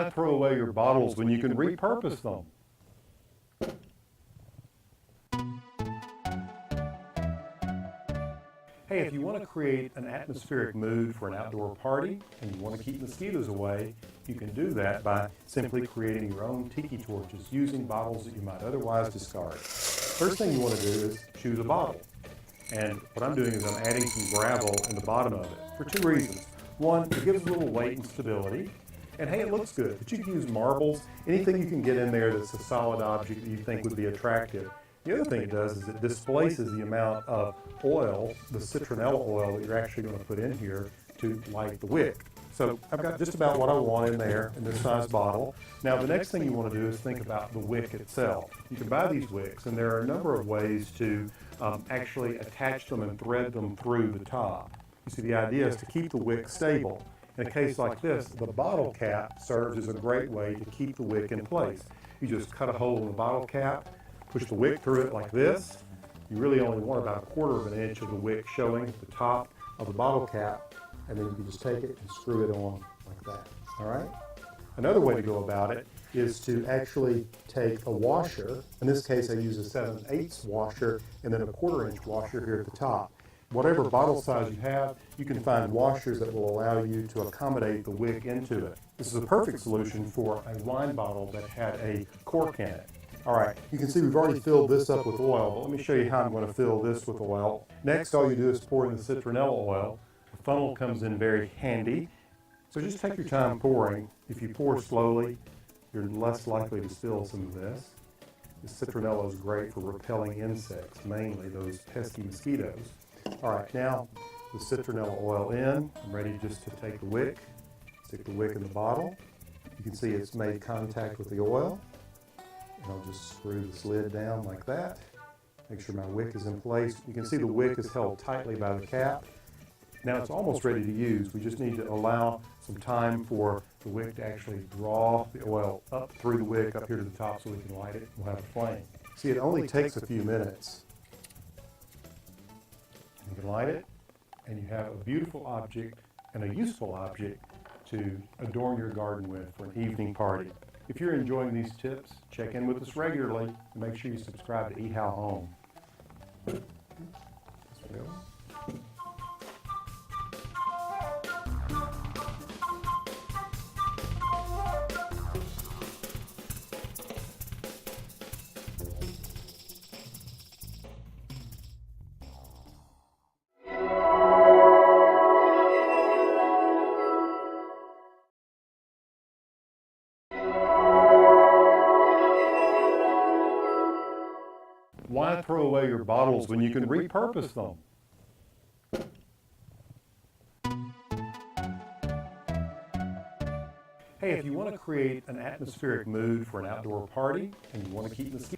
Why throw away your bottles when you can repurpose them? Hey, if you want to create an atmospheric mood for an outdoor party and you want to keep mosquitoes away, you can do that by simply creating your own tiki torches using bottles that you might otherwise discard. First thing you want to do is choose a bottle. And what I'm doing is I'm adding some gravel in the bottom of it for two reasons. One, it gives a little weight and stability. And hey, it looks good, but you can use marbles, anything you can get in there that's a solid object that you think would be attractive. The other thing it does is it displaces the amount of oil, the citronella oil that you're actually going to put in here to light the wick. So I've got just about what I want in there in this size bottle. Now the next thing you want to do is think about the wick itself. You can buy these wicks and there are a number of ways to actually attach them and thread them through the top. You see, the idea is to keep the wick stable. In a case like this, the bottle cap serves as a great way to keep the wick in place. You just cut a hole in the bottle cap, push the wick through it like this. You really only want about 1/4 of an inch of the wick showing at the top of the bottle cap, and then you can just take it and screw it on like that, all right? Another way to go about it is to actually take a washer. In this case, I use a 7/8 washer and then a 1/4 inch washer here at the top. Whatever bottle size you have, you can find washers that will allow you to accommodate the wick into it. This is a perfect solution for a wine bottle that had a cork in it. All right, you can see we've already filled this up with oil, but let me show you how I'm going to fill this with oil. Next, all you do is pour in the citronella oil. The funnel comes in very handy, so just take your time pouring. If you pour slowly, you're less likely to spill some of this. The citronella is great for repelling insects, mainly those pesky mosquitoes. All right, now the citronella oil in. I'm ready just to take the wick, stick the wick in the bottle. You can see it's made contact with the oil. And I'll just screw this lid down like that. Make sure my wick is in place. You can see the wick is held tightly by the cap. Now it's almost ready to use. We just need to allow some time for the wick to actually draw the oil up through the wick up here to the top so we can light it. We'll have a flame. See, it only takes a few minutes. You can light it, and you have a beautiful object and a useful object to adorn your garden with for an evening party. If you're enjoying these tips, check in with us regularly and make sure you subscribe to Eat How Home. This we go. Why throw away your bottles when you can repurpose them? Hey, if you want to create an atmospheric mood for an outdoor party and you want to keep mosquitoes